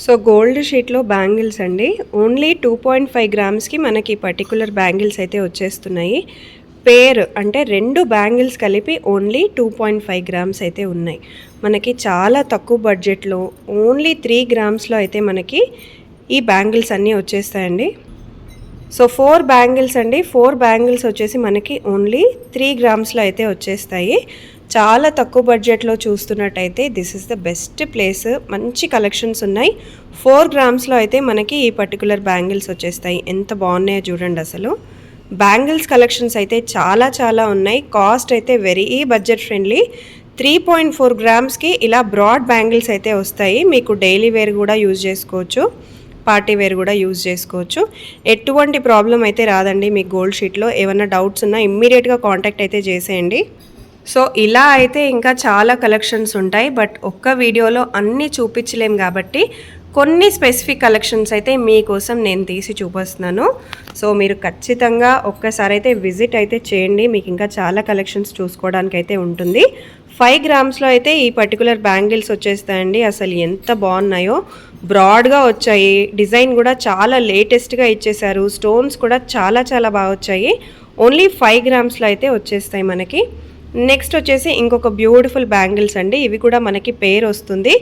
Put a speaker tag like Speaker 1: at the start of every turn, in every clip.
Speaker 1: So gold షీట్లో bangles అండి. Only 2.5 గ్రామ్స్కి మనకి పర్టికులర్ బ్యాంగిల్స్ అయితే వచ్చేస్తున్నాయి. పేర్ అంటే 2 బ్యాంగిల్స్ కలిపి ఓన్లీ 2.5 గ్రామ్స్ అయితే ఉన్నాయి. మనకి చాలా తక్కువ బడ్జెట్లో ఓన్లీ 3 గ్రామ్స్లో అయితే మనకి ఈ బ్యాంగిల్స్ అన్నీ వచ్చేస్తాయండి. సో 4 బ్యాంగిల్స్ అండి. 4 బ్యాంగిల్స్ వచ్చేసి మనకి ఓన్లీ 3 గ్రామ్స్లో అయితే వచ్చేస్తాయి. చాలా తక్కువ బడ్జెట్లో చూస్తున్నట్టయితే this is the best place. మంచి కలెక్షన్స్ ఉన్నాయి. 4 గ్రామ్స్లో అయితే మనకి ఈ పర్టికులర్ బ్యాంగిల్స్ వచ్చేస్తాయి. ఎంత బాగున్నాయో చూడండి. అసలు బ్యాంగిల్స్ కలెక్షన్స్ అయితే చాలా చాలా ఉన్నాయి. కాస్ట్ అయితే వెరీ బడ్జెట్ ఫ్రెండ్లీ. 3.4 గ్రామ్స్కి ఇలా బ్రాడ్ బ్యాంగిల్స్ అయితే వస్తాయి. మీకు డైలీ వేర్ కూడా యూజ్ చేసుకోవచ్చు, పార్టీ వేర్ కూడా యూజ్ చేసుకోవచ్చు. ఎటువంటి ప్రాబ్లం అయితే రాదండి. మీకు గోల్డ్ షీట్లో ఏమైనా డౌట్స్ ఉన్నా ఇమ్మీడియట్గా కాంటాక్ట్ అయితే చేసేయండి. సో ఇలా అయితే ఇంకా చాలా కలెక్షన్స్ ఉంటాయి. బట్ ఒక్క వీడియోలో అన్నీ చూపించలేం కాబట్టి కొన్ని స్పెసిఫిక్ కలెక్షన్స్ అయితే మీకోసం నేను తీసి చూపిస్తున్నాను. సో మీరు ఖచ్చితంగా ఒక్కసారి అయితే విజిట్ అయితే చేయండి. మీకు ఇంకా చాలా కలెక్షన్స్ చూసుకోవడానికి అయితే ఉంటుంది. 5 గ్రామ్స్లో అయితే ఈ పర్టికులర్ బ్యాంగిల్స్ వచ్చేస్తాయండి. అసలు ఎంత బాగున్నాయో, బ్రాడ్గా వచ్చాయి. డిజైన్ కూడా చాలా లేటెస్ట్గా ఇచ్చేసారు. స్టోన్స్ కూడా చాలా చాలా బాగా వచ్చాయి. ఓన్లీ 5 గ్రామ్స్లో అయితే వచ్చేస్తాయి మనకి. నెక్స్ట్ వచ్చేసి ఇంకొక బ్యూటిఫుల్ బ్యాంగిల్స్ అండి. ఇవి కూడా మనకి పేర్ వస్తుంది.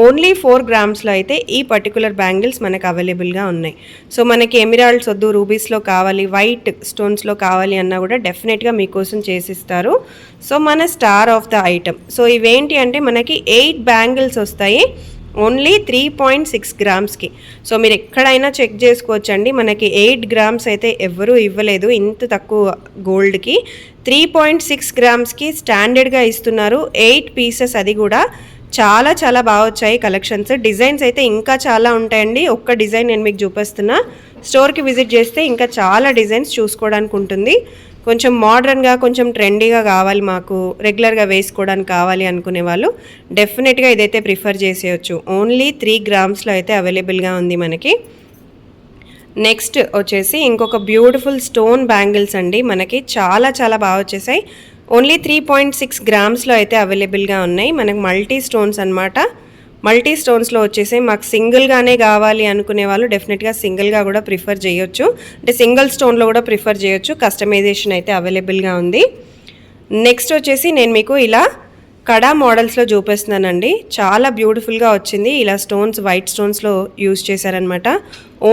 Speaker 1: ఓన్లీ 4 గ్రామ్స్లో అయితే ఈ పర్టికులర్ బ్యాంగిల్స్ మనకు అవైలబుల్గా ఉన్నాయి. సో మనకి ఎమిరాల్డ్స్ వద్దు, రూబీస్లో కావాలి, వైట్ స్టోన్స్లో కావాలి అన్నా కూడా డెఫినెట్గా మీకోసం చేసిస్తారు. సో మన star of the item. So ఇవేంటి అంటే మనకి 8 బ్యాంగిల్స్ వస్తాయి ఓన్లీ 3.6 గ్రామ్స్కి. సో మీరు ఎక్కడైనా చెక్ చేసుకోవచ్చండి. మనకి 8 గ్రామ్స్ అయితే ఎవరూ ఇవ్వలేదు ఇంత తక్కువ గోల్డ్కి. 3.6 గ్రామ్స్కి స్టాండర్డ్గా ఇస్తున్నారు. 8 పీసెస్, అది కూడా చాలా చాలా బాగా వచ్చాయి కలెక్షన్స్. డిజైన్స్ అయితే ఇంకా చాలా ఉంటాయండి. ఒక్క డిజైన్ నేను మీకు చూపిస్తున్నా. స్టోర్కి విజిట్ చేస్తే ఇంకా చాలా డిజైన్స్ చూసుకోవడానికి ఉంటుంది. కొంచెం మోడర్న్గా, కొంచెం ట్రెండీగా కావాలి, మాకు రెగ్యులర్గా వేసుకోవడానికి కావాలి అనుకునే వాళ్ళు డెఫినెట్గా ఇదైతే ప్రిఫర్ చేసేయచ్చు. ఓన్లీ 3 గ్రామ్స్లో అయితే అవైలబుల్గా ఉంది మనకి. నెక్స్ట్ వచ్చేసి ఇంకొక బ్యూటిఫుల్ స్టోన్ బ్యాంగిల్స్ అండి. మనకి చాలా చాలా బాగా వచ్చేసాయి. ఓన్లీ 3.6 గ్రామ్స్లో అయితే అవైలబుల్గా ఉన్నాయి. మనకి మల్టీ స్టోన్స్ అనమాట. మల్టీ స్టోన్స్లో వచ్చేసి మాకు సింగిల్గానే కావాలి అనుకునే వాళ్ళు డెఫినెట్గా సింగిల్గా కూడా ప్రిఫర్ చేయొచ్చు. అంటే సింగిల్ స్టోన్లో కూడా ప్రిఫర్ చేయొచ్చు. కస్టమైజేషన్ అయితే అవైలబుల్గా ఉంది. నెక్స్ట్ వచ్చేసి నేను మీకు ఇలా కడా మోడల్స్లో చూపిస్తున్నానండి. చాలా బ్యూటిఫుల్గా వచ్చింది. ఇలా స్టోన్స్ వైట్ స్టోన్స్లో యూజ్ చేశారనమాట.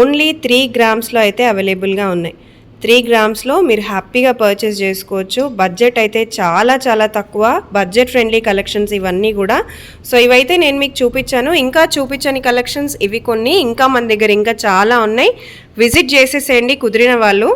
Speaker 1: ఓన్లీ 3 గ్రామ్స్లో అయితే అవైలబుల్గా ఉన్నాయి. 3 గ్రామ్స్లో మీరు హ్యాపీగా పర్చేస్ చేసుకోవచ్చు. బడ్జెట్ అయితే చాలా చాలా తక్కువ. బడ్జెట్ ఫ్రెండ్లీ కలెక్షన్స్ ఇవన్నీ కూడా. సో ఇవైతే నేను మీకు చూపించాను. ఇంకా చూపించని కలెక్షన్స్ ఇవి కొన్ని. ఇంకా మన దగ్గర ఇంకా చాలా ఉన్నాయి. విజిట్ చేసేసేయండి కుదిరిన వాళ్ళు.